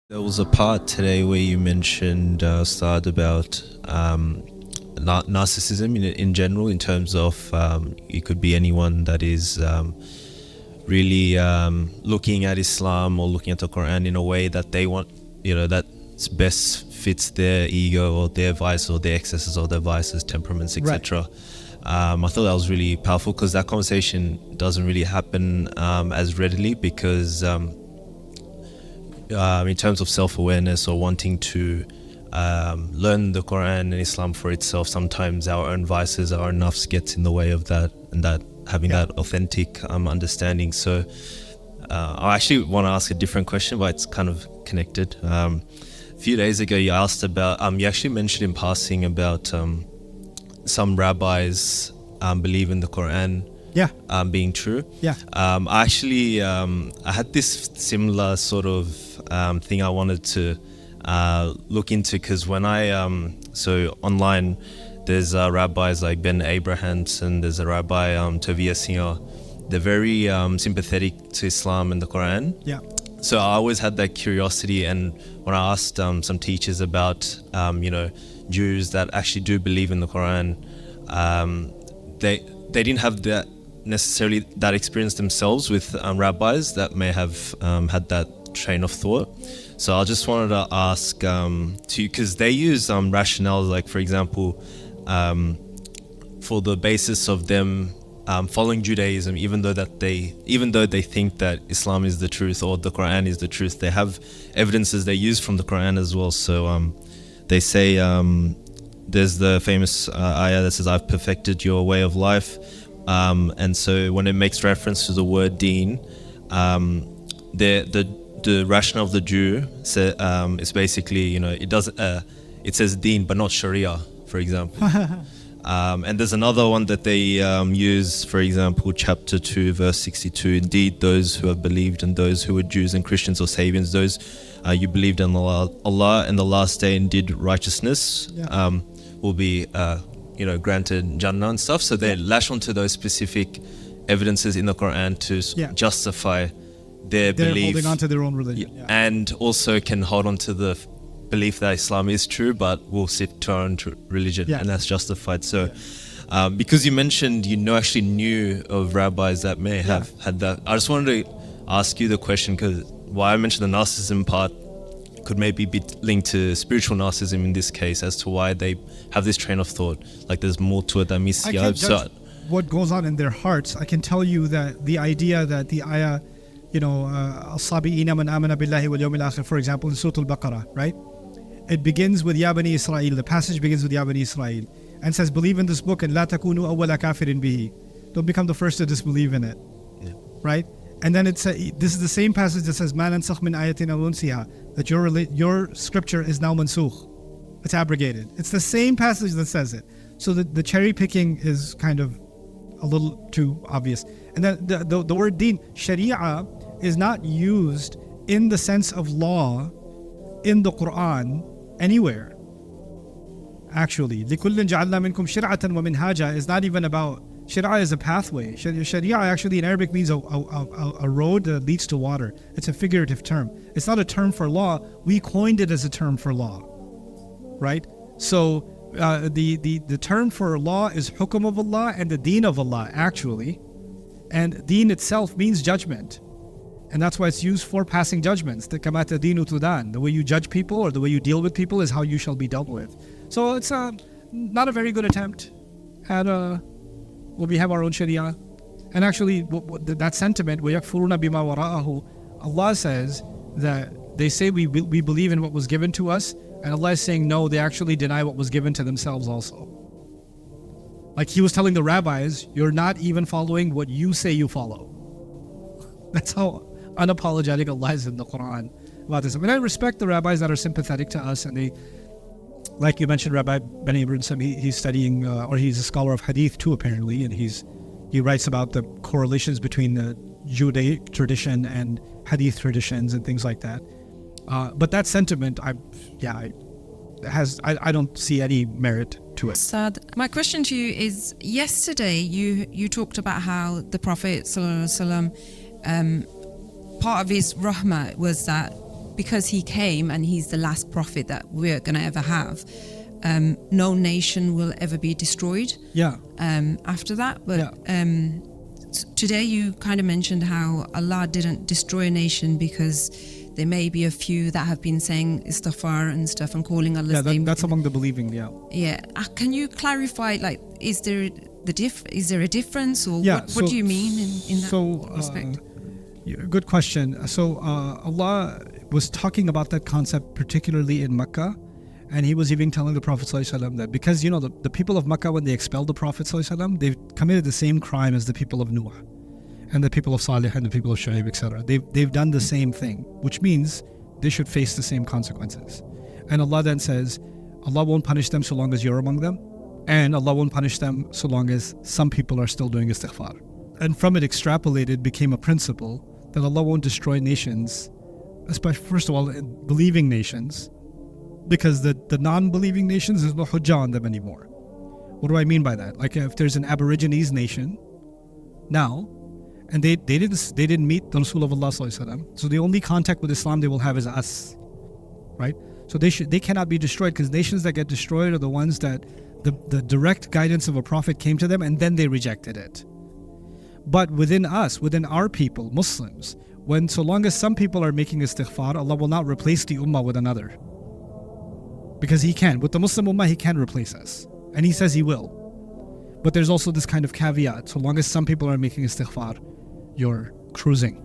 There was a part today where you mentioned, Saad, about narcissism in general, in terms of it could be anyone that is really looking at Islam or looking at the Quran in a way that they want, that best fits their ego or their vice or their excesses or their vices, temperaments, etc. I thought that was really powerful because that conversation doesn't really happen as readily because in terms of self-awareness or wanting to learn the Quran and Islam for itself, sometimes our own vices, our own nafs gets in the way of that, and that having that authentic understanding. So I actually want to ask a different question, but it's kind of connected. A few days ago you asked about, you actually mentioned in passing about some rabbis believe in the Quran being true. I actually I had this similar sort of thing I wanted to look into, because when I so online there's rabbis like Ben Abrahamson, there's a rabbi Tovia. They're very sympathetic to Islam and the Quran. So I always had that curiosity, and when I asked some teachers about Jews that actually do believe in the Quran, they didn't have that necessarily that experience themselves with rabbis that may have had that train of thought. So I just wanted to ask because they use rationales, like for example, for the basis of them following Judaism, even though they think that Islam is the truth or the Quran is the truth, they have evidences they use from the Quran as well. So they say there's the famous ayah that says, "I've perfected your way of life." And so when it makes reference to the word deen, the rationale of the Jew is basically, it says deen but not Sharia, for example. And there's another one that they use, for example, chapter 2 verse 62, "Indeed those who have believed and those who were Jews and Christians or Sabians, those you believed in Allah and the last day and did righteousness, will be granted Jannah," and stuff. So they lash onto those specific evidences in the Quran to justify their belief. They're holding on to their own religion. And also can hold on to the belief that Islam is true, but will sit to our own religion, and that's justified. So because you mentioned actually knew of rabbis that may have had that, I just wanted to ask you the question, because why I mentioned the narcissism part could maybe be linked to spiritual narcissism in this case, as to why they have this train of thought. Like there's more to it than meets the eye. I can't judge what goes on in their hearts. I can tell you that the idea that the ayah, "As-sabi'ina man amana billahi wal yawmil akhir," for example, in Surah Al-Baqarah, right? It begins with Ya Bani Israel. The passage begins with Ya Bani Israel and says, "Believe in this book and la takunu awwala kafirin bihi." Don't become the first to disbelieve in it, right? And then this is the same passage that says, "Ma nansakh min ayatin aw nunsiha," that your scripture is now mansukh. It's abrogated. It's the same passage that says it. So the cherry picking is kind of a little too obvious. And then the word deen, sharia, is not used in the sense of law in the Quran anywhere. Actually, لِكُلٍّ جَعَلْنَا مِنْكُمْ شِرْعَةً وَمِنْهَاجًا is not even about, Sharia is a pathway. Sharia actually in Arabic means a road that leads to water. It's a figurative term. It's not a term for law. We coined it as a term for law, right? So the term for law is hukum of Allah and the deen of Allah, actually. And deen itself means judgment. And that's why it's used for passing judgments. The كَمَا تَدِينُ تُدَانُ. The way you judge people or the way you deal with people is how you shall be dealt with. So it's not a very good attempt at when we have our own sharia. And actually, that sentiment, وَيَكْفُرُونَ بِمَا وَرَاءَهُ, Allah says that they say we believe in what was given to us, and Allah is saying no, they actually deny what was given to themselves also. Like He was telling the rabbis, you're not even following what you say you follow. That's how unapologetic Allah is in the Quran about this. I mean, I respect the rabbis that are sympathetic to us, and they, like you mentioned, Rabbi Ben Abrahamson, he's studying, or he's a scholar of Hadith too, apparently, and he writes about the correlations between the Judaic tradition and Hadith traditions and things like that. But that sentiment, I don't see any merit to it. Saad, my question to you is: yesterday you talked about how the Prophet ﷺ, part of his rahmah was that because he came and he's the last prophet that we're going to ever have, no nation will ever be destroyed after that. But today you kind of mentioned how Allah didn't destroy a nation because there may be a few that have been saying istighfar and stuff and calling Allah's name. That's among the believing. Can you clarify, like, is there a difference, or what do you mean in that respect? Good question. So Allah was talking about that concept particularly in Mecca, and he was even telling the Prophet ﷺ that because, you know, the people of Mecca, when they expelled the Prophet ﷺ, they've committed the same crime as the people of Nuh and the people of Salih and the people of Shu'aib, etc. They've done the same thing, which means they should face the same consequences. And Allah then says, Allah won't punish them so long as you're among them, and Allah won't punish them so long as some people are still doing istighfar. And from it extrapolated became a principle that Allah won't destroy nations, especially, first of all, believing nations, because the non-believing nations, there's no hujjah on them anymore. What do I mean by that? Like, if there's an Aborigines nation now, and they didn't meet the Rasul of Allah sallallahu alaihi wasallam, so the only contact with Islam they will have is us, right? So they cannot be destroyed, because nations that get destroyed are the ones that the direct guidance of a prophet came to them and then they rejected it. But within us, within our people, Muslims, so long as some people are making istighfar, Allah will not replace the ummah with another. Because He can. With the Muslim ummah, He can replace us. And He says He will. But there's also this kind of caveat. So long as some people are making istighfar, you're cruising.